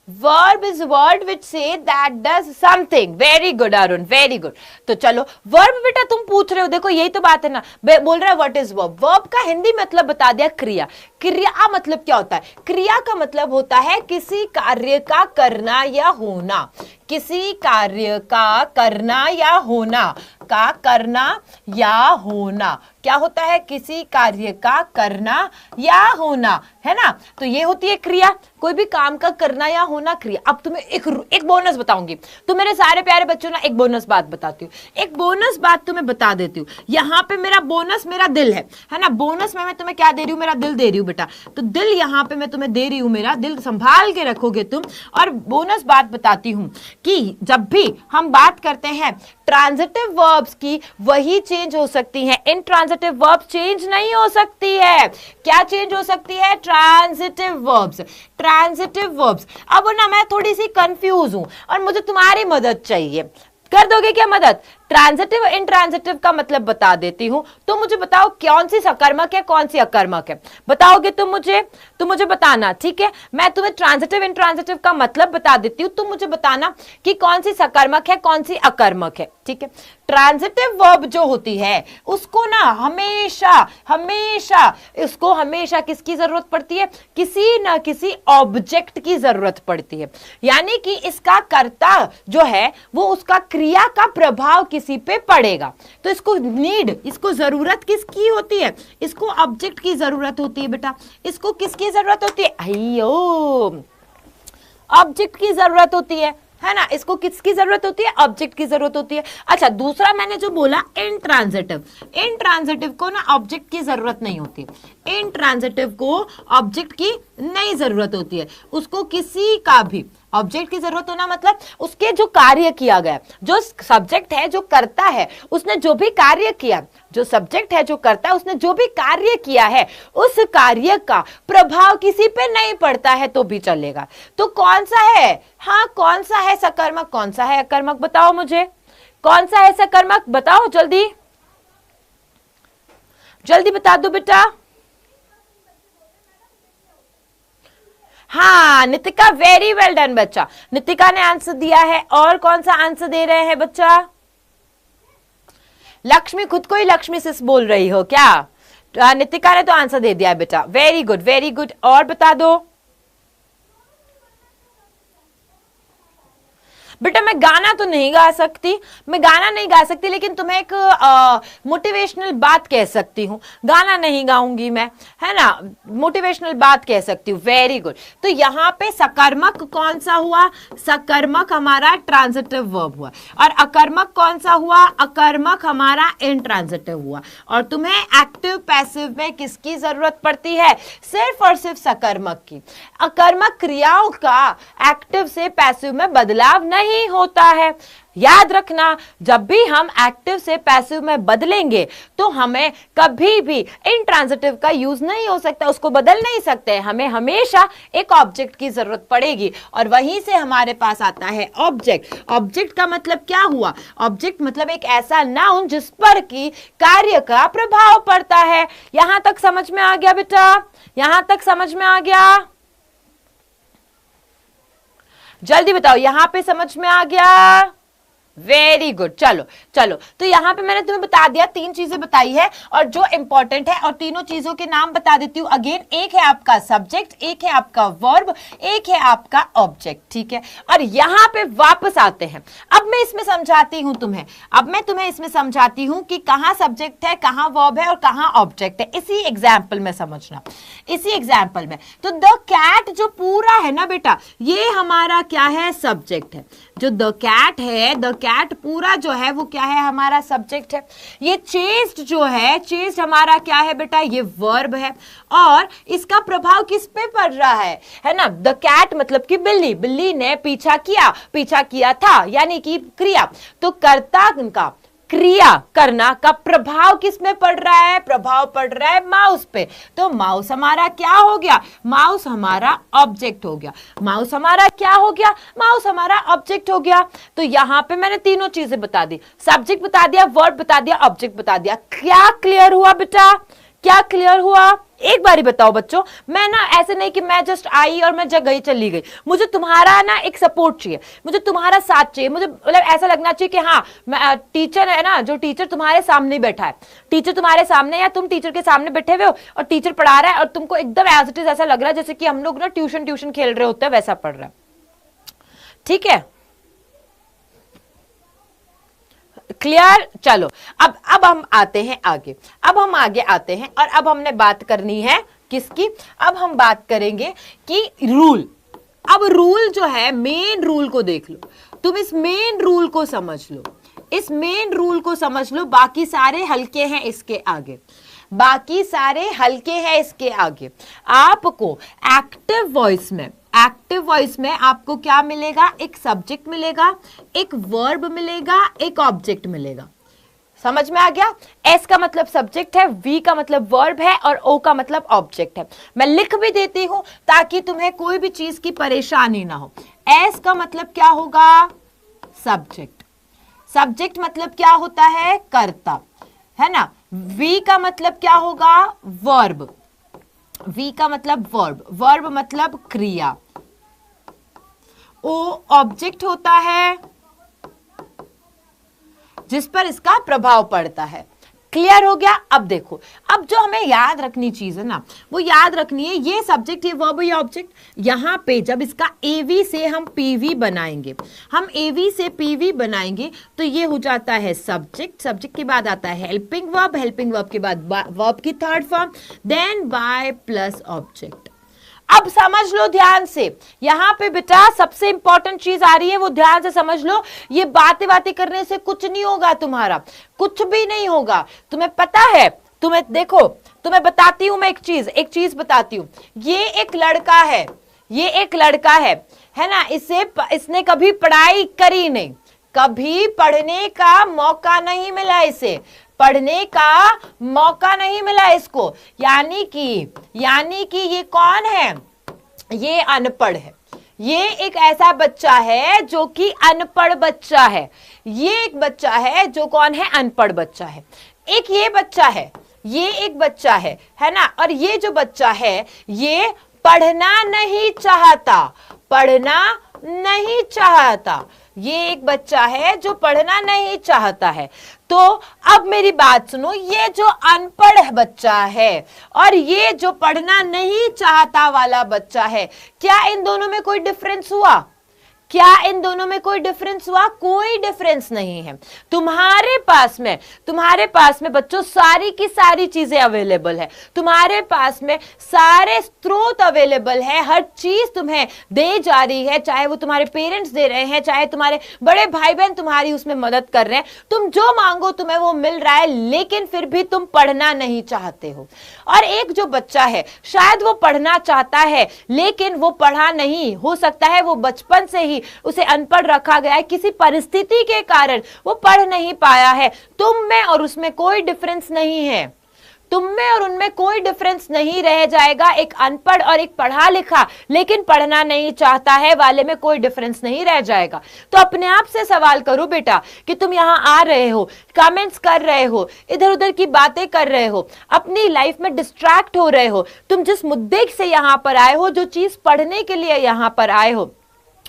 A: verb is word which say that does something. very good Arun, very good। तो चलो verb बेटा तुम पूछ रहे हो, देखो यही तो बात है ना, बोल रहा है what is verb, verb का हिंदी मतलब बता दिया क्रिया। क्रिया मतलब क्या होता है, क्रिया का मतलब होता है किसी कार्य का करना या होना, किसी कार्य का करना या होना, का करना या होना, क्या होता है, किसी कार्य का करना या होना, है ना। तो ये होती है क्रिया, कोई भी काम का करना या होना क्रिया। अब तुम्हें एक बोनस बताऊंगी, तो मेरे सारे प्यारे बच्चों ना एक बोनस बात बताती हूँ, एक बोनस बात तुम्हें बता देती हूँ। यहाँ पे मेरा बोनस मेरा दिल है ना, बोनस में मैं तुम्हें क्या दे रही हूँ, मेरा दिल दे रही हूँ बेटा। तो दिल यहाँ पे मैं तुम्हें दे रही हूँ, मेरा दिल संभाल के रखोगे तुम। और बोनस बात बताती हूँ कि जब भी हम बात करते हैं ट्रांजिटिव वर्ब्स की, वही चेंज हो सकती है, इंट्रांजिटिव वर्ब चेंज नहीं हो सकती है। क्या चेंज हो सकती है, ट्रांजिटिव वर्ब्स, ट्रांजिटिव वर्ब्स। अब ना मैं थोड़ी सी कंफ्यूज हूं और मुझे तुम्हारी मदद चाहिए, कर दोगे क्या मदद। ट्रांजिटिव इंट्रांजिटिव का मतलब बता देती हूं, तो मुझे बताओ कौन सी सकर्मक है कौन सी अकर्मक है, बताओगे तुम मुझे बताना, ठीक है। मैं तुम्हें ट्रांजिटिव इंट्रांजिटिव का मतलब बता देती हूं, तुम मुझे बताना कि कौन सी सकर्मक है कौन सी अकर्मक है, ठीक है। ट्रांजिटिव वर्ब जो होती है उसको ना हमेशा किसकी जरूरत पड़ती है, किसी ना किसी ऑब्जेक्ट की जरूरत पड़ती है। यानी कि इसका कर्ता जो है वो उसका क्रिया का प्रभाव किसी पे पड़ेगा, तो इसको इसको जरूरत किसकी होती है, इसको ऑब्जेक्ट की जरूरत होती है बेटा। इसको किसकी जरूरत होती है, अयो ऑब्जेक्ट की जरूरत होती है ना। इसको किसकी जरूरत होती है, ऑब्जेक्ट की जरूरत होती है। अच्छा दूसरा मैंने जो बोला इंट्रांजिटिव, इंट्रांजिटिव को ना ऑब्जेक्ट की जरूरत नहीं होती, इंट्रांजिटिव को ऑब्जेक्ट की नहीं जरूरत होती है, उसको किसी का भी ऑब्जेक्ट की जरूरत होना मतलब उसके जो कार्य किया गया, जो सब्जेक्ट है जो करता है उसने जो भी कार्य किया, जो सब्जेक्ट है जो करता है उसने जो भी कार्य किया है उस कार्य का प्रभाव किसी पे नहीं पड़ता है तो भी चलेगा। तो कौन सा है, हाँ कौन सा है सकर्मक कौन सा है अकर्मक, बताओ मुझे कौन सा है सकर्मक, बताओ जल्दी जल्दी बता दो बेटा। हाँ नितिका, वेरी वेल डन बच्चा, नितिका ने आंसर दिया है। और कौन सा आंसर दे रहे हैं बच्चा, लक्ष्मी, खुद को ही लक्ष्मी सिस बोल रही हो क्या, नितिका ने तो आंसर दे दिया बेटा, वेरी गुड वेरी गुड। और बता दो बेटा, मैं गाना तो नहीं गा सकती, मैं गाना नहीं गा सकती, लेकिन तुम्हें एक मोटिवेशनल बात कह सकती हूँ। गाना नहीं गाऊंगी मैं, है ना, मोटिवेशनल बात कह सकती हूँ। Very good. तो यहाँ पे सकर्मक कौन सा हुआ? सकर्मक हमारा ट्रांजिटिव वर्ब हुआ। और अकर्मक कौन सा हुआ? अकर्मक हमारा इंट्रांजिटिव हुआ। और तुम्हें एक्टिव पैसिव में किसकी जरूरत पड़ती है? सिर्फ और सिर्फ सकर्मक की। अकर्मक क्रियाओं का एक्टिव से पैसिव में बदलाव नहीं होता है। याद रखना, जब भी हम एक्टिव से पैसिव में बदलेंगे तो हमें कभी भी इंट्रांजिटिव का यूज नहीं हो सकता, उसको बदल नहीं सकते। हमें हमेशा एक ऑब्जेक्ट की जरूरत पड़ेगी और वहीं से हमारे पास आता है ऑब्जेक्ट। ऑब्जेक्ट का मतलब क्या हुआ? ऑब्जेक्ट मतलब एक ऐसा नाउन जिस पर की कार्य का प्रभाव पड़ता है। यहां तक समझ में आ गया बेटा? यहां तक समझ में आ गया? जल्दी बताओ, यहां पे समझ में आ गया? Very good. चलो चलो, तो यहां पे मैंने तुम्हें बता दिया, 3 चीजें बताई है और जो इंपॉर्टेंट है, और तीनों चीजों के नाम बता देती हूं अगेन। एक है आपका सब्जेक्ट, एक है आपका वर्ब, एक है आपका ऑब्जेक्ट, ठीक है। और यहां पे वापस आते हैं। अब मैं इसमें समझाती हूं तुम्हें, अब मैं तुम्हें इसमें समझाती हूं कि कहां सब्जेक्ट है, कहां वर्ब है और कहां ऑब्जेक्ट है। इसी एग्जाम्पल में समझना, इसी एग्जाम्पल में। तो द कैट जो पूरा है ना बेटा, ये हमारा क्या है? सब्जेक्ट है। जो द कैट है, द कैट पूरा जो है वो क्या है? हमारा सब्जेक्ट है। ये चेस्ड जो है, चेस्ड हमारा क्या है बेटा? ये वर्ब है। और इसका प्रभाव किस पे पड़ रहा है ना? द कैट मतलब कि बिल्ली, बिल्ली ने पीछा किया, पीछा किया था, यानी कि क्रिया। तो कर्ता का क्रिया करना का प्रभाव किस में पड़ रहा है? प्रभाव पड़ रहा है माउस पे। तो माउस हमारा क्या हो गया? माउस हमारा ऑब्जेक्ट हो गया। माउस हमारा क्या हो गया? माउस हमारा ऑब्जेक्ट हो गया। तो यहां पे मैंने तीनों चीजें बता दी, सब्जेक्ट बता दिया, वर्ब बता दिया, ऑब्जेक्ट बता दिया। क्या क्लियर हुआ बेटा? क्या क्लियर हुआ? एक बारी बताओ बच्चों। मैं ना ऐसे नहीं कि मैं जस्ट आई और मैं जगह ही चली गई, मुझे तुम्हारा ना एक सपोर्ट चाहिए, मुझे तुम्हारा साथ चाहिए। मुझे मतलब ऐसा लगना चाहिए कि हाँ, मैं टीचर है ना, जो टीचर तुम्हारे सामने बैठा है, टीचर तुम्हारे सामने या तुम टीचर के सामने बैठे हुए हो और टीचर पढ़ा रहा है और तुमको एकदम एज इट इज ऐसा लग रहा है जैसे कि हम लोग ना ट्यूशन खेल रहे होते हैं, वैसा पढ़ रहा है। ठीक है, क्लियर? चलो अब हम आते हैं आगे, अब हम आगे आते हैं और अब हमने बात करनी है किसकी? अब हम बात करेंगे कि रूल। अब रूल जो है, मेन रूल को देख लो, तुम इस मेन रूल को समझ लो, इस मेन रूल को समझ लो। बाकी सारे हल्के हैं इसके आगे, बाकी सारे हल्के हैं इसके आगे। आपको एक्टिव वॉइस में, एक्टिव वॉइस में आपको क्या मिलेगा? एक सब्जेक्ट मिलेगा, एक वर्ब मिलेगा, एक ऑब्जेक्ट मिलेगा। समझ में आ गया? एस का मतलब सब्जेक्ट है, वी का मतलब वर्ब है और ओ का मतलब ऑब्जेक्ट है। मैं लिख भी देती हूं ताकि तुम्हें कोई भी चीज की परेशानी ना हो। एस का मतलब क्या होगा? सब्जेक्ट। सब्जेक्ट मतलब क्या होता है? कर्ता, है ना। वी का मतलब क्या होगा? वर्ब। वी का मतलब वर्ब, वर्ब मतलब क्रिया। ओ ऑब्जेक्ट होता है जिस पर इसका प्रभाव पड़ता है। क्लियर हो गया? अब देखो, अब जो हमें याद रखनी चीज है ना, वो याद रखनी है, ये सब्जेक्ट, ये वर्ब, ये ऑब्जेक्ट। यहां पे जब इसका एवी से हम पीवी बनाएंगे, हम एवी से पीवी बनाएंगे तो ये हो जाता है सब्जेक्ट। सब्जेक्ट के बाद आता है हेल्पिंग वर्ब, हेल्पिंग वर्ब के बाद वर्ब की third form, then by plus object. अब समझ लो ध्यान से, यहां पे बेटा सबसे इंपॉर्टेंट चीज आ रही है, वो ध्यान से समझ लो। ये बातें करने से कुछ नहीं होगा, तुम्हारा कुछ भी नहीं होगा। तुम्हें पता है, तुम्हें देखो, तुम्हें बताती हूं मैं एक चीज बताती हूं। ये एक लड़का है, ये एक लड़का है ना। इसने कभी पढ़ाई करी नहीं, कभी पढ़ने का मौका नहीं मिला, इसे पढ़ने का मौका नहीं मिला इसको। यानी कि ये कौन है? ये अनपढ़ है। ये एक ऐसा बच्चा है जो कि अनपढ़ बच्चा है। ये एक बच्चा है जो कौन है? अनपढ़ बच्चा है। एक ये बच्चा है, ये एक बच्चा है ना। और ये जो बच्चा है ये पढ़ना नहीं चाहता, पढ़ना नहीं चाहता। ये एक बच्चा है जो पढ़ना नहीं चाहता है। तो अब मेरी बात सुनो, ये जो अनपढ़ बच्चा है और ये जो पढ़ना नहीं चाहता वाला बच्चा है, क्या इन दोनों में कोई डिफरेंस हुआ? क्या इन दोनों में कोई डिफरेंस हुआ? कोई डिफरेंस नहीं है। तुम्हारे पास में बच्चों सारी की सारी चीजें अवेलेबल है, तुम्हारे पास में सारे स्रोत अवेलेबल है, हर चीज तुम्हें दे जा रही है, चाहे वो तुम्हारे पेरेंट्स दे रहे हैं, चाहे तुम्हारे बड़े भाई बहन तुम्हारी उसमें मदद कर रहे हैं, तुम जो मांगो तुम्हें वो मिल रहा है, लेकिन फिर भी तुम पढ़ना नहीं चाहते हो। और एक जो बच्चा है शायद वो पढ़ना चाहता है लेकिन वो पढ़ा नहीं, हो सकता है वो बचपन से ही उसे अनपढ़ रखा गया है, किसी परिस्थिति के कारण वो पढ़ नहीं पाया है। तुम में और उसमें कोई डिफरेंस नहीं है, तुम में और उनमें कोई डिफरेंस नहीं रह जाएगा। एक अनपढ़ और एक पढ़ा लिखा लेकिन पढ़ना नहीं चाहता है वाले में कोई डिफरेंस नहीं रह जाएगा। तो अपने आप से सवाल करो बेटा कि तुम यहां आ रहे हो, कमेंट्स कर रहे हो, इधर उधर की बातें कर रहे हो, अपनी लाइफ में डिस्ट्रैक्ट हो रहे हो, तुम जिस मुद्दे से यहां पर आए हो, जो चीज पढ़ने के लिए यहां पर आए हो,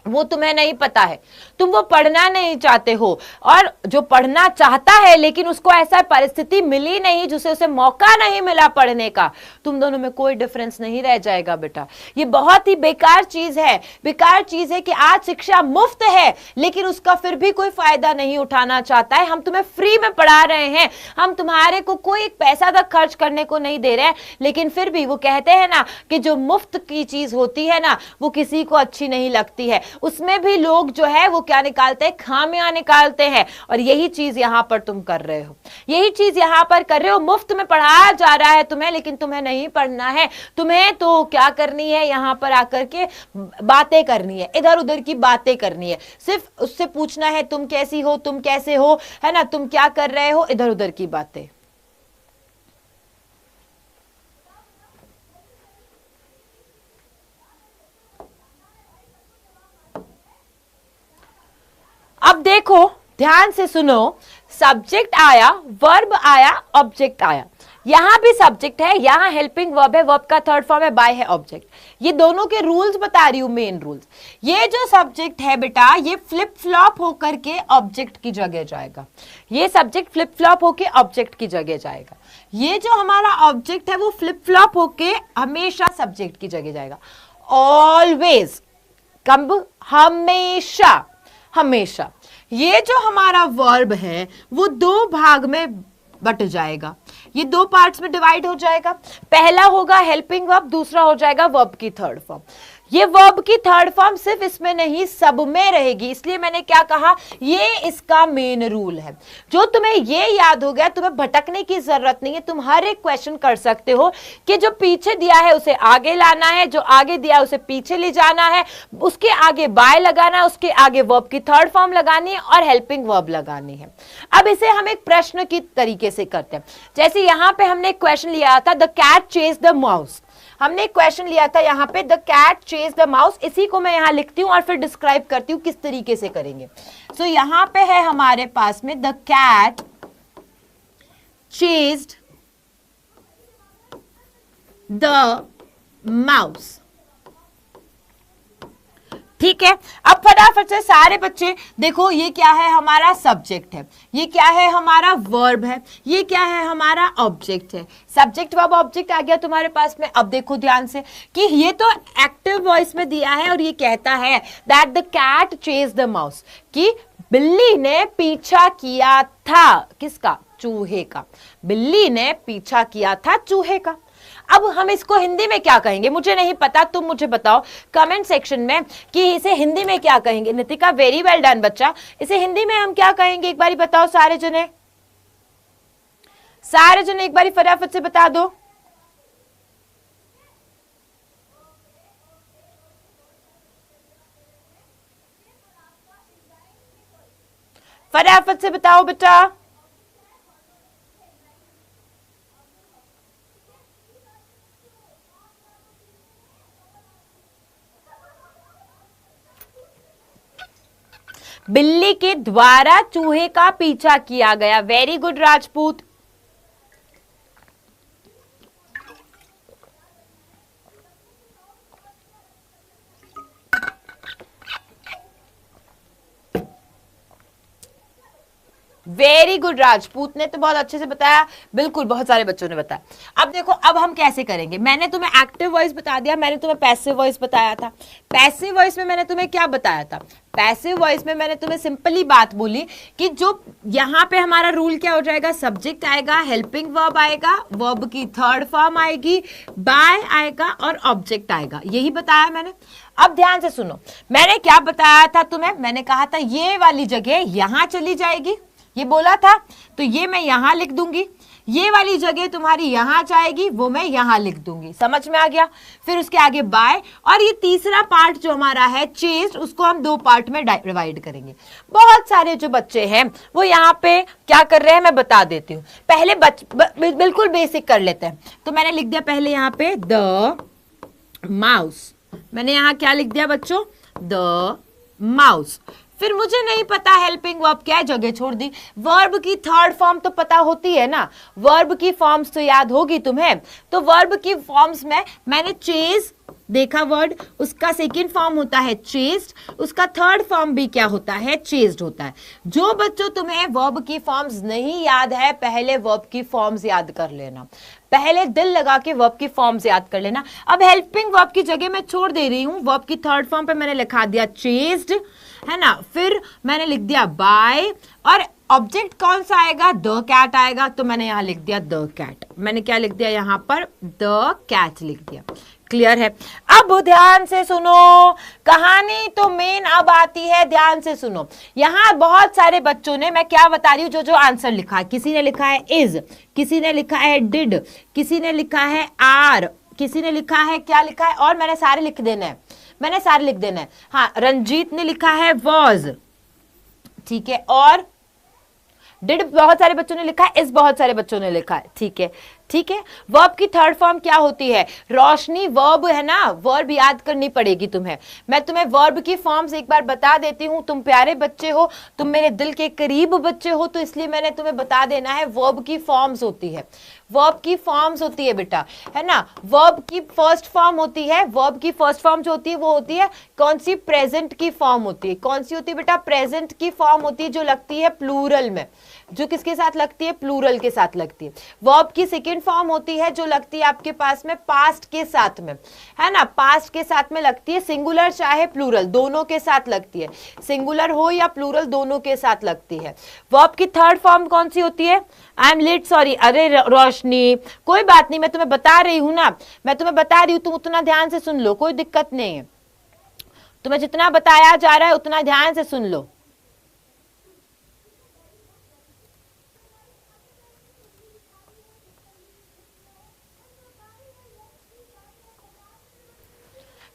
A: वो तुम्हें नहीं पता है, तुम वो पढ़ना नहीं चाहते हो। और जो पढ़ना चाहता है लेकिन उसको ऐसा परिस्थिति मिली नहीं, जिसे उसे मौका नहीं मिला पढ़ने का, तुम दोनों में कोई डिफरेंस नहीं रह जाएगा बेटा। ये बहुत ही बेकार चीज है, बेकार चीज है कि आज शिक्षा मुफ्त है लेकिन उसका फिर भी कोई फायदा नहीं उठाना चाहता है। हम तुम्हें फ्री में पढ़ा रहे हैं, हम तुम्हारे को कोई एक पैसा तक खर्च करने को नहीं दे रहे हैं, लेकिन फिर भी वो कहते हैं ना कि जो मुफ्त की चीज होती है ना वो किसी को अच्छी नहीं लगती है, उसमें भी लोग जो है वो क्या निकालते हैं? खामियां निकालते हैं। और यही चीज यहां पर तुम कर रहे हो, यही चीज यहां पर कर रहे हो। मुफ्त में पढ़ाया जा रहा है तुम्हें, लेकिन तुम्हें नहीं पढ़ना है। तुम्हें तो क्या करनी है? यहां पर आकर के बातें करनी है, इधर उधर की बातें करनी है, सिर्फ उससे पूछना है तुम कैसी हो, तुम कैसे हो, है ना, तुम क्या कर रहे हो, इधर उधर की बातें। अब देखो ध्यान से सुनो, सब्जेक्ट आया, वर्ब आया, ऑब्जेक्ट आया। यहां भी सब्जेक्ट है, यहां हेल्पिंग वर्ब है, वर्ब का थर्ड फॉर्म है, बाय है ऑब्जेक्ट। ये दोनों के रूल्स बता रही हूं, मेन रूल्स। ये जो सब्जेक्ट है बेटा ये फ्लिप फ्लॉप होकर के ऑब्जेक्ट की जगह जाएगा, ये सब्जेक्ट फ्लिप फ्लॉप होकर ऑब्जेक्ट की जगह जाएगा। ये जो हमारा ऑब्जेक्ट है वो फ्लिप फ्लॉप होकर हमेशा सब्जेक्ट की जगह जाएगा। ऑलवेज, कब? हमेशा, हमेशा। ये जो हमारा वर्ब है वो दो भाग में बट जाएगा, ये दो पार्ट्स में डिवाइड हो जाएगा। पहला होगा हेल्पिंग वर्ब, दूसरा हो जाएगा वर्ब की थर्ड फॉर्म। ये वर्ब की थर्ड फॉर्म सिर्फ इसमें नहीं सब में रहेगी, इसलिए मैंने क्या कहा, ये इसका मेन रूल है। जो तुम्हें ये याद हो गया, तुम्हें भटकने की जरूरत नहीं है, तुम हर एक क्वेश्चन कर सकते हो कि जो पीछे दिया है उसे आगे लाना है, जो आगे दिया है उसे पीछे ले जाना है, उसके आगे बाय लगाना है, उसके आगे वर्ब की थर्ड फॉर्म लगानी है और हेल्पिंग वर्ब लगानी है। अब इसे हम एक प्रश्न की तरीके से करते हैं। जैसे यहां पे हमने एक क्वेश्चन लिया था, the cat chase the mouse. हमने एक क्वेश्चन लिया था यहां पे, the cat chase the mouse. इसी को मैं यहां लिखती हूं और फिर डिस्क्राइब करती हूं किस तरीके से करेंगे। सो यहां पे है हमारे पास में, the cat chased the mouse. ठीक है, अब फटाफट से सारे बच्चे देखो, ये क्या है? हमारा सब्जेक्ट है, ये क्या है? हमारा वर्ब है, ये क्या है? हमारा ऑब्जेक्ट है। सब्जेक्ट वर्ब ऑब्जेक्ट आ गया तुम्हारे पास में। अब देखो ध्यान से कि ये तो एक्टिव वॉइस में दिया है और ये कहता है that the cat chase the mouse, कि बिल्ली ने पीछा किया था, किसका? चूहे का। बिल्ली ने पीछा किया था चूहे का। अब हम इसको हिंदी में क्या कहेंगे? मुझे नहीं पता, तुम मुझे बताओ कमेंट सेक्शन में कि इसे हिंदी में क्या कहेंगे। नितिका, वेरी वेल डन बच्चा। इसे हिंदी में हम क्या कहेंगे एक बारी बताओ सारे जने, सारे जने एक बारी फटाफट से बता दो। फटाफट से बताओ बेटा। बिल्ली के द्वारा चूहे का पीछा किया गया। Very good Rajput. Very good Rajput ने तो बहुत अच्छे से बताया, बिल्कुल बहुत सारे बच्चों ने बताया। अब देखो अब हम कैसे करेंगे, मैंने तुम्हें एक्टिव वॉइस बता दिया, मैंने तुम्हें पैसिव वॉइस बताया था। पैसिव वॉइस में मैंने तुम्हें क्या बताया था, पैसिव वॉइस में मैंने तुम्हें सिंपली बात बोली कि जो यहाँ पे हमारा रूल क्या हो जाएगा, सब्जेक्ट आएगा, हेल्पिंग वर्ब आएगा, वर्ब की थर्ड फॉर्म आएगी, बाय आएगा और ऑब्जेक्ट आएगा, यही बताया मैंने। अब ध्यान से सुनो, मैंने क्या बताया था तुम्हें, मैंने कहा था ये वाली जगह यहां चली जाएगी, ये बोला था, तो ये मैं यहां लिख दूंगी, ये वाली जगह तुम्हारी यहां जाएगी, वो मैं यहां लिख दूंगी, समझ में आ गया। फिर उसके आगे बाय, और ये तीसरा पार्ट जो हमारा है चेस्ट, उसको हम दो पार्ट में डिवाइड करेंगे। बहुत सारे जो बच्चे हैं वो यहाँ पे क्या कर रहे हैं मैं बता देती हूँ। पहले बिल्कुल बेसिक कर लेते हैं, तो मैंने लिख दिया पहले यहाँ पे द माउस, मैंने यहां क्या लिख दिया बच्चों, द माउस। फिर मुझे नहीं पता हेल्पिंग वर्ब क्या है, जगह छोड़ दी। वर्ब की थर्ड फॉर्म तो पता होती है ना, वर्ब की फॉर्म्स तो याद होगी तुम्हें, तो वर्ब की फॉर्म्स में मैंने चेज देखा वर्ड, उसका सेकंड फॉर्म होता है चेस्ड, उसका थर्ड फॉर्म भी क्या होता है, चेस्ड होता है। जो बच्चों तुम्हें वर्ब की फॉर्म्स नहीं याद है, पहले वर्ब की फॉर्म्स याद कर लेना, पहले दिल लगा के वर्ब की फॉर्म्स याद कर लेना। अब हेल्पिंग वर्ब की जगह मैं छोड़ दे रही हूं, वर्ब की थर्ड फॉर्म पे मैंने लिखा दिया चेस्ड, है ना, फिर मैंने लिख दिया बाय, और ऑब्जेक्ट कौन सा आएगा, द कैट आएगा, तो मैंने यहां लिख दिया द कैट। मैंने क्या लिख दिया यहां पर, द कैट लिख दिया। क्लियर है। अब ध्यान से सुनो, कहानी तो मेन अब आती है, ध्यान से सुनो। यहां बहुत सारे बच्चों ने, मैं क्या बता रही हूं, जो जो आंसर लिखा है, किसी ने लिखा है इज, किसी ने लिखा है डिड, किसी ने लिखा है आर, किसी ने लिखा है क्या लिखा है, और मैंने सारे लिख देना है, मैंने सारे लिख देना है। हाँ, रंजीत ने लिखा है वॉज, ठीक है, और डिड बहुत सारे बच्चों ने लिखा है, इस बहुत सारे बच्चों ने लिखा है, ठीक है, ठीक है। वर्ब की थर्ड फॉर्म क्या होती है, रोशनी वर्ब है ना, वर्ब याद करनी पड़ेगी तुम्हें। मैं तुम्हें वर्ब की फॉर्म्स एक बार बता देती हूँ, तुम प्यारे बच्चे हो, तुम मेरे दिल के करीब बच्चे हो, तो इसलिए मैंने तुम्हें बता देना है, वर्ब की फॉर्म्स होती है, वर्ब की फॉर्म्स होती है बेटा, है ना। वर्ब की फर्स्ट फॉर्म होती है, वर्ब की फर्स्ट फॉर्म जो होती है वो होती है कौन सी, प्रेजेंट की फॉर्म होती है। कौन सी होती है बेटा, प्रेजेंट की फॉर्म होती है, जो लगती है प्लूरल में, जो किसके साथ लगती है, प्लूरल के साथ लगती है। वर्ब की सेकंड फॉर्म होती है जो लगती है आपके पास में पास्ट के साथ में, है ना, पास्ट के साथ में लगती है, सिंगुलर चाहे प्लूरल दोनों के साथ लगती है, सिंगुलर हो या प्लूरल दोनों के साथ लगती है। वर्ब की थर्ड फॉर्म कौन सी होती है, आई एम लेट, सॉरी, अरे रोशनी कोई बात नहीं, मैं तुम्हें बता रही हूं ना, मैं तुम्हें बता रही हूं, तुम उतना ध्यान से सुन लो, कोई दिक्कत नहीं है, तुम्हें जितना बताया जा रहा है उतना ध्यान से सुन लो।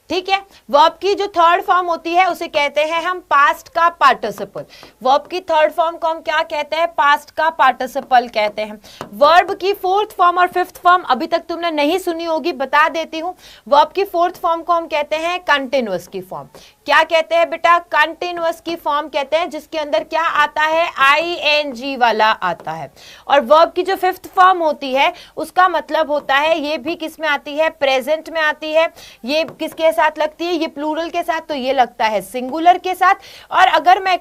A: ठीक है। वर्ब की जो थर्ड फॉर्म होती है उसे कहते हैं हम पास्ट का पार्टिसिपल। वर्ब की थर्ड फॉर्म को हम क्या कहते हैं, पास्ट का पार्टिसिपल कहते हैं। वर्ब की फोर्थ फॉर्म और फिफ्थ फॉर्म अभी तक तुमने नहीं सुनी होगी, बता देती हूं। वर्ब की फोर्थ फॉर्म को हम कहते हैं कंटिन्यूअस की फॉर्म। क्या कहते हैं बेटा, कंटिन्यूअस की फॉर्म कहते हैं, जिसके अंदर क्या आता है, ING वाला आता है। और वर्ब की जो फिफ्थ फॉर्म होती है उसका मतलब होता है, ये भी किस में आती है, प्रेजेंट में आती है। ये किसके साथ लगती है, ये प्लूरल के साथ, तो ये लगता है सिंगुलर के साथ। और अगर मैं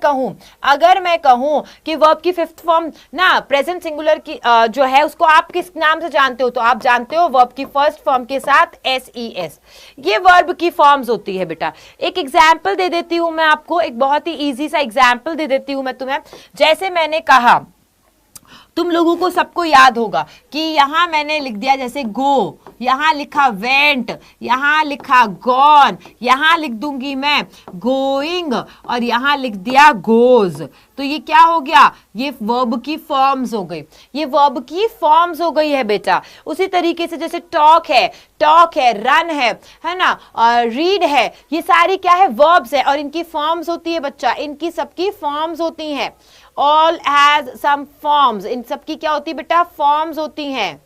A: कहूं कि वर्ब की फिफ्थ फॉर्म ना प्रेजेंट सिंगुलर की जो है उसको आप किस नाम से जानते हो, तो आप जानते हो वर्ब की फर्स्ट फॉर्म के साथ SES। ये वर्ब की फॉर्म्स होती है बेटा। एक एग्जाम्पल दे देती हूं मैं आपको, एक बहुत ही इजी सा एग्जाम्पल दे देती हूं मैं तुम्हें। जैसे मैंने कहा, तुम लोगों को सबको याद होगा कि यहां मैंने लिख दिया जैसे गो, यहां लिखा वेंट, यहां लिखा गॉन, यहां लिख दूंगी मैं गोइंग, और यहां लिख दिया गोज। तो ये क्या हो गया, ये वर्ब की फॉर्म्स हो गई, ये वर्ब की फॉर्म्स हो गई है बेटा। उसी तरीके से जैसे टॉक है, रन है ना, और रीड है, ये सारी क्या है, वर्ब्स है, और इनकी फॉर्म्स होती है बच्चा, इनकी सबकी फॉर्म्स होती हैं। ऑल हैज सम फॉर्म्स, इन सब की क्या होती है बेटा, फॉर्म्स होती हैं।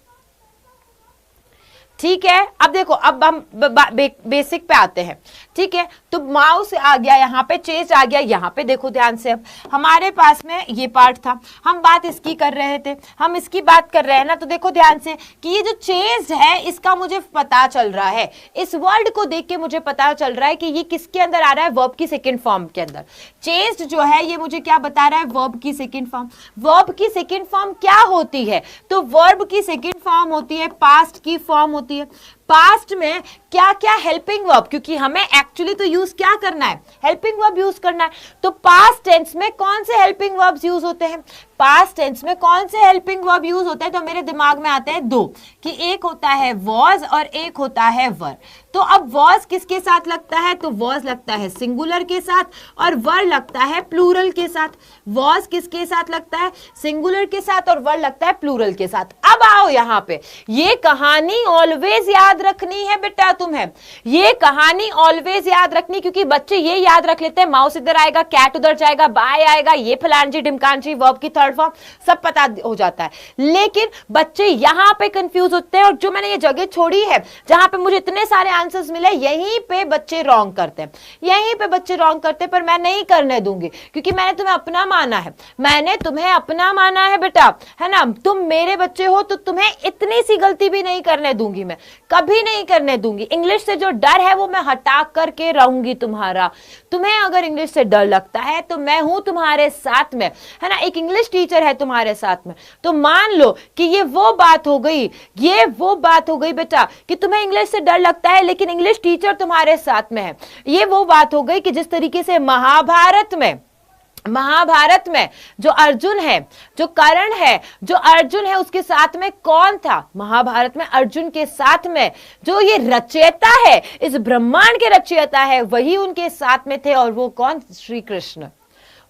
A: ठीक है। अब देखो, अब हम बेसिक पे आते हैं। ठीक है, तो माउस आ गया यहाँ पे, चेस्ट आ गया यहाँ पे। देखो ध्यान से, अब हमारे पास में ये पार्ट था, हम बात इसकी कर रहे थे, हम इसकी बात कर रहे हैं ना। तो देखो ध्यान से कि ये जो चेस्ट है इसका मुझे पता चल रहा है, इस वर्ड को देख के मुझे पता चल रहा है कि ये किसके अंदर आ रहा है, वर्ब की सेकेंड फॉर्म के अंदर। चेस्ट जो है ये मुझे क्या बता रहा है, वर्ब की सेकेंड फॉर्म। वर्ब की सेकेंड फॉर्म क्या होती है, तो वर्ब की सेकेंड फॉर्म होती है पास्ट की फॉर्म होती है। पास्ट में क्या क्या हेल्पिंग वर्ब, क्योंकि हमें एक्चुअली तो यूज क्या करना है, हेल्पिंग वर्ब यूज करना है। तो पास्ट टेंस में कौन से हेल्पिंग वर्ब्स यूज होते हैं, पास्ट टेंस में कौन से हेल्पिंग वर्ब यूज होते हैं, तो मेरे दिमाग में आते हैं दो, कि एक होता है वॉज और एक होता है वर। तो अब वॉज किसके साथ लगता है, तो वॉज लगता है सिंगुलर के साथ और वर लगता है प्लूरल के साथ। वॉज किसके साथ लगता है, सिंगुलर के साथ, और वर लगता है प्लूरल के साथ। अब आओ यहाँ पे, ये कहानी ऑलवेज याद रखनी है बेटा तुम्हें, ये कहानी ऑलवेज याद रखनी, क्योंकि बच्चे ये याद रख लेते हैं माउस इधर आएगा, कैट उधर जाएगा, बाय आएगा, ये फलानजी ढिमकानजी, वर्ब की थर्ड फॉर्म सब पता हो जाता है। लेकिन बच्चे यहां पे कंफ्यूज होते हैं, और जो मैंने ये जगह छोड़ी है जहां पे मुझे इतने सारे आंसर्स मिले, यहीं पे बच्चे रॉन्ग करते हैं, यहीं पे बच्चे रॉन्ग करते हैं। पर मैं नहीं करने दूंगी, क्योंकि मैंने तुम्हें अपना माना है, मैंने तुम्हें अपना माना है बेटा, है ना। तुम मेरे बच्चे हो, तो तुम्हें इतनी सी गलती भी नहीं करने दूंगी, मैं कभी नहीं करने दूंगी। इंग्लिश से जो डर है वो मैं हटा करके रहूंगी तुम्हारा। तुम्हें अगर इंग्लिश से डर लगता है तो मैं हूं तुम्हारे साथ में, है ना, एक इंग्लिश टीचर है तुम्हारे साथ में। तो मान लो कि ये वो बात हो गई, ये वो बात हो गई बेटा कि तुम्हें इंग्लिश से डर लगता है, लेकिन इंग्लिश टीचर तुम्हारे साथ में है। ये वो बात हो गई कि जिस तरीके से महाभारत में जो अर्जुन है, जो कर्ण है, जो अर्जुन है, उसके साथ में कौन था, महाभारत में अर्जुन के साथ में जो ये रचयिता है, इस ब्रह्मांड के रचयिता है, वही उनके साथ में थे। और वो कौन, श्री कृष्ण,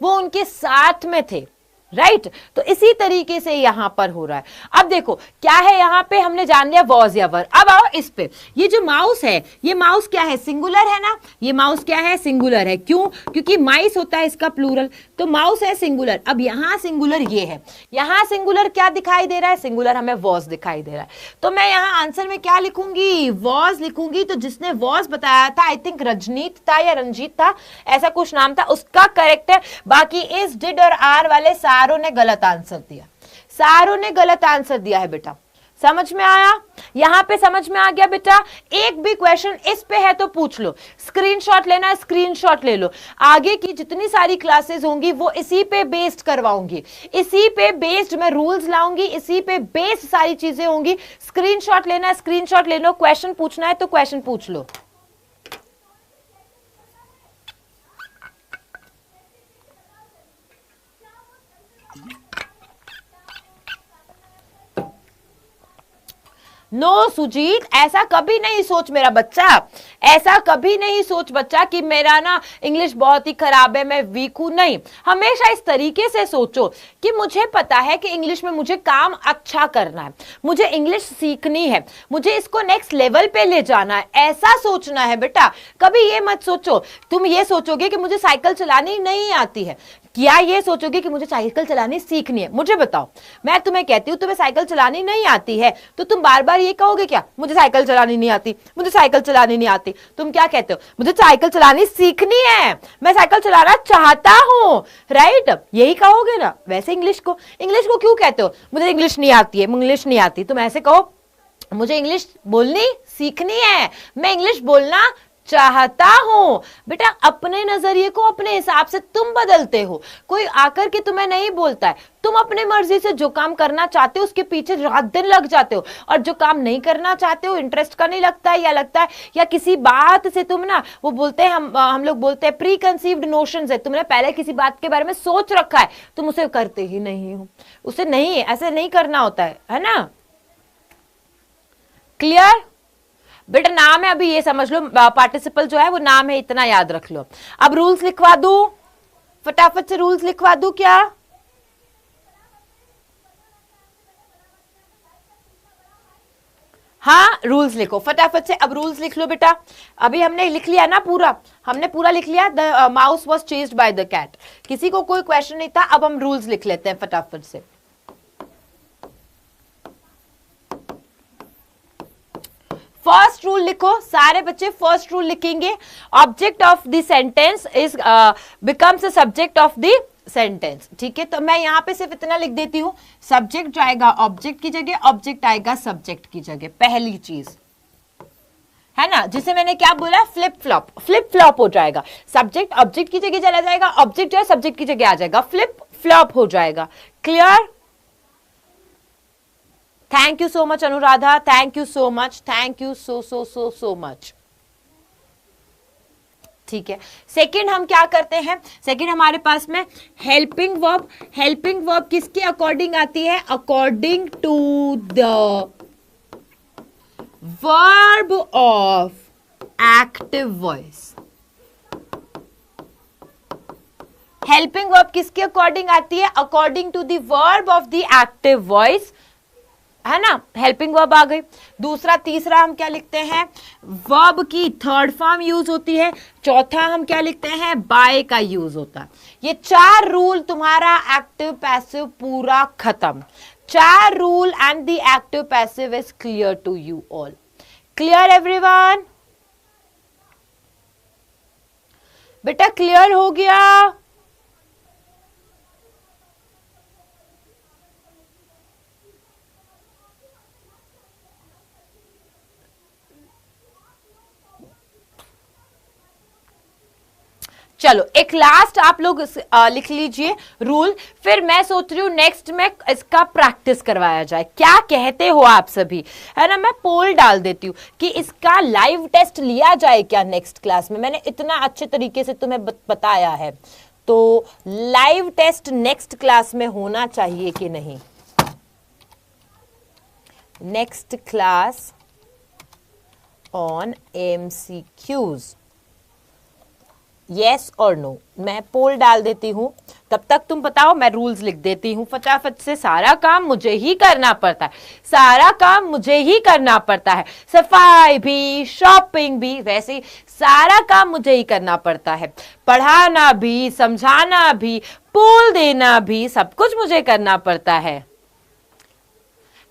A: वो उनके साथ में थे, राइट। तो इसी तरीके से यहां पर हो रहा है। अब देखो क्या है, यहां पे हमने जान लिया वॉज या वर। अब आओ इस पे, ये जो माउस है, ये माउस क्या है, सिंगुलर है ना, ये माउस क्या है, सिंगुलर है। क्यों, क्योंकि माइस होता है इसका प्लूरल, तो माउस है सिंगुलर। अब यहां सिंगुलर ये है, यहां सिंगुलर क्या दिखाई दे रहा है, सिंगुलर हमें वॉज दिखाई दे रहा है। तो मैं यहां आंसर में क्या लिखूंगी, वॉज लिखूंगी। तो जिसने वॉज बताया था, आई थिंक रजनीत था या रंजीत था, ऐसा कुछ नाम था, उसका करेक्ट है। बाकी इस, डिड और आर वाले सारों ने गलत आंसर दिया, सारों ने गलत आंसर दिया है बेटा। समझ में आया, यहां पे समझ में आ गया बेटा। एक भी क्वेश्चन इस पे है तो पूछ लो, स्क्रीनशॉट लेना है स्क्रीनशॉट ले लो। आगे की जितनी सारी क्लासेस होंगी वो इसी पे बेस्ड करवाऊंगी, इसी पे बेस्ड मैं रूल्स लाऊंगी, इसी पे बेस्ड सारी चीजें होंगी। स्क्रीनशॉट लेना है स्क्रीनशॉट ले लो, क्वेश्चन पूछना है तो क्वेश्चन पूछ लो। नो सुजीत, ऐसा कभी नहीं सोच मेरा बच्चा, ऐसा कभी नहीं सोच बच्चा कि मेरा ना इंग्लिश बहुत ही खराब है, मैं वीक हूं। नहीं, हमेशा इस तरीके से सोचो कि मुझे पता है कि इंग्लिश में मुझे काम अच्छा करना है, मुझे इंग्लिश सीखनी है, मुझे इसको नेक्स्ट लेवल पे ले जाना है, ऐसा सोचना है बेटा। कभी ये मत सोचो, तुम ये सोचोगे कि मुझे साइकिल चलानी नहीं आती है, क्या ये सोचोगे कि मुझे साइकिल चलानी सीखनी है। मुझे बताओ, मैं तुम्हें कहती हूँ तुम्हें साइकिल चलानी नहीं आती है, तो तुम बार बार ये कहोगे क्या, मुझे साइकिल चलानी नहीं आती, मुझे साइकिल चलानी नहीं आती। तुम क्या कहते हो, मुझे साइकिल चलानी सीखनी है, मैं साइकिल चलाना चाहता हूँ, राइट, यही कहोगे ना। वैसे इंग्लिश को क्यों कहते हो, मुझे इंग्लिश नहीं आती है, इंग्लिश नहीं आती। तुम ऐसे कहो, मुझे इंग्लिश बोलनी सीखनी है, मैं इंग्लिश बोलना चाहता हूं। बेटा अपने नजरिए को अपने हिसाब से तुम बदलते हो, कोई आकर के तुम्हें नहीं बोलता है। तुम अपने मर्जी से जो काम करना चाहते हो उसके पीछे रात दिन लग जाते हो, और जो काम नहीं करना चाहते हो, इंटरेस्ट का नहीं लगता है, या लगता है या किसी बात से तुम ना, वो बोलते हैं, हम लोग बोलते हैं प्री कंसीव्ड नोशंस है, तुमने पहले किसी बात के बारे में सोच रखा है, तुम उसे करते ही नहीं हो। उसे नहीं, ऐसे नहीं करना होता है ना। क्लियर बेटा, नाम है, अभी ये समझ लो पार्टिसिपल जो है वो नाम है, इतना याद रख लो। अब रूल्स लिखवा दूं, फटाफट से रूल्स लिखवा दूं क्या, हाँ रूल्स लिखो फटाफट से। अब रूल्स लिख लो बेटा, अभी हमने लिख लिया ना पूरा, हमने पूरा लिख लिया। The mouse was chased by the cat, किसी को कोई क्वेश्चन नहीं था। अब हम रूल्स लिख लेते हैं फटाफट से। रूल लिखो, सारे बच्चे फर्स्ट रूल लिखेंगे, object of the sentence is becomes a subject of the sentence. ठीक है, तो मैं यहां पे सिर्फ इतना लिख देती हूं, सब्जेक्ट जाएगा ऑब्जेक्ट की जगह, ऑब्जेक्ट आएगा सब्जेक्ट की जगह, पहली चीज है ना, जिसे मैंने क्या बोला, फ्लिप फ्लॉप, फ्लिप फ्लॉप हो जाएगा, सब्जेक्ट ऑब्जेक्ट की जगह चला जाएगा, ऑब्जेक्ट जो है सब्जेक्ट की जगह आ जाएगा, फ्लिप फ्लॉप हो जाएगा। Clear? Thank you so much Anuradha, thank you so much, thank you so so so so much. ठीक है, सेकंड हम क्या करते हैं, सेकंड हमारे पास में हेल्पिंग वर्ब। हेल्पिंग वर्ब किसके अकॉर्डिंग आती है, according to the verb of active voice. Helping verb किसके अकॉर्डिंग आती है, according to the verb of the active voice, है ना, हेल्पिंग वर्ब आ गई। दूसरा तीसरा हम क्या लिखते हैं, वर्ब की थर्ड फॉर्म यूज होती है। चौथा हम क्या लिखते हैं, बाय का यूज होता है। ये 4 रूल तुम्हारा एक्टिव पैसिव पूरा खत्म। 4 rule and the active passive is clear to you all. Clear everyone? बेटा क्लियर हो गया? चलो एक लास्ट आप लोग लिख लीजिए रूल, फिर मैं सोच रही हूँ नेक्स्ट में इसका प्रैक्टिस करवाया जाए। क्या कहते हो आप सभी, है ना? मैं पोल डाल देती हूँ कि इसका लाइव टेस्ट लिया जाए क्या नेक्स्ट क्लास में। मैंने इतना अच्छे तरीके से तुम्हें बताया है, तो लाइव टेस्ट नेक्स्ट क्लास में होना चाहिए कि नहीं? Next class on MCQs, yes और नो। मैं पोल डाल देती हूं, तब तक तुम बताओ, मैं रूल्स लिख देती हूं फटाफट से। सारा काम मुझे ही करना पड़ता है, सारा काम मुझे ही करना पड़ता है, सफाई भी, शॉपिंग भी, वैसे ही सारा काम मुझे ही करना पड़ता है, पढ़ाना भी, समझाना भी, पोल देना भी, सब कुछ मुझे करना पड़ता है।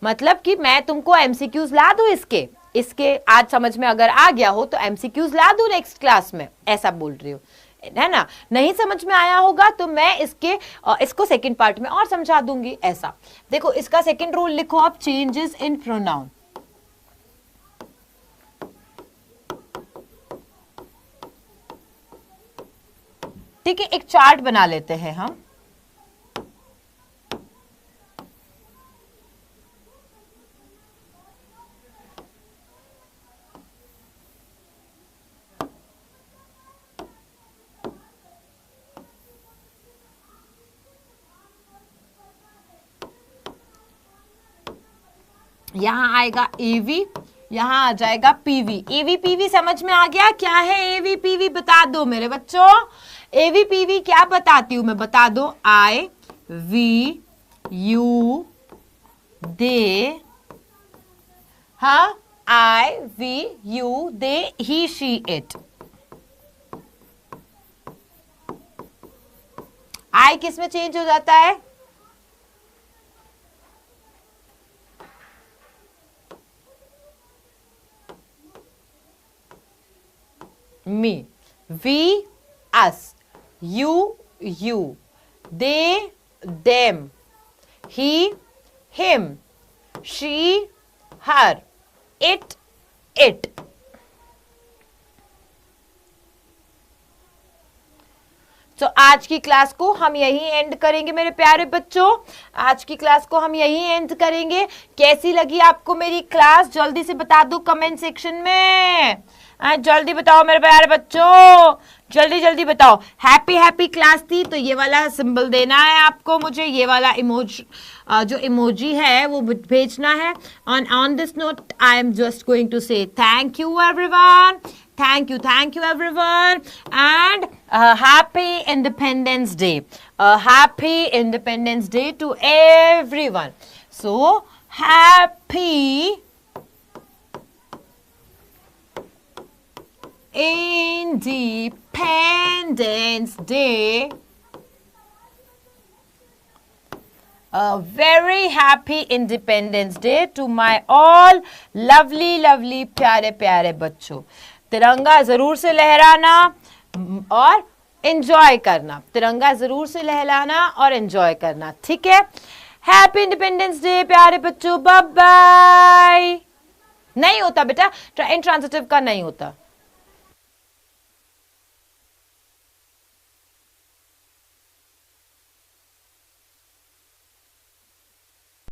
A: मतलब कि मैं तुमको MCQs ला दूं इसके आज समझ में अगर आ गया हो तो MCQs ला दूं नेक्स्ट क्लास में, ऐसा बोल रही हूँ, है ना? नहीं समझ में आया होगा तो मैं इसको सेकंड पार्ट में और समझा दूंगी। ऐसा देखो, इसका सेकंड रूल लिखो आप, चेंजेस इन प्रोनाउन। ठीक है, एक चार्ट बना लेते हैं हम। यहां आएगा AV, यहां आ जाएगा PV। AV PV समझ में आ गया? क्या है AV PV बता दो मेरे बच्चों। AV PV क्या बताती हूं मैं, बता दो। I, we, you, they, हाँ, I, we, you, they, he, she, it। I किस में चेंज हो जाता है? Me, we, us, you, they, them, he, him, she, her, it। तो आज की क्लास को हम यहीं एंड करेंगे मेरे प्यारे बच्चों, आज की क्लास को हम यहीं एंड करेंगे। कैसी लगी आपको मेरी क्लास, जल्दी से बता दो कमेंट सेक्शन में। जल्दी बताओ मेरे प्यारे बच्चों, जल्दी जल्दी बताओ। हैप्पी क्लास थी तो ये वाला सिंबल देना है आपको मुझे, ये वाला जो इमोजी है वो भेजना है। On this note I am just going to say thank you everyone, thank you everyone, and happy Independence Day, happy Independence Day to everyone. So happy Independence Day very happy Independence Day to my all lovely lovely प्यारे प्यारे बच्चों। तिरंगा जरूर से लहराना और enjoy करना, तिरंगा जरूर से लहराना और एंजॉय करना, ठीक है। हैप्पी इंडिपेंडेंस डे प्यारे बच्चों, बाय बाय। नहीं होता बेटा, इंट्रांजिटिव का नहीं होता।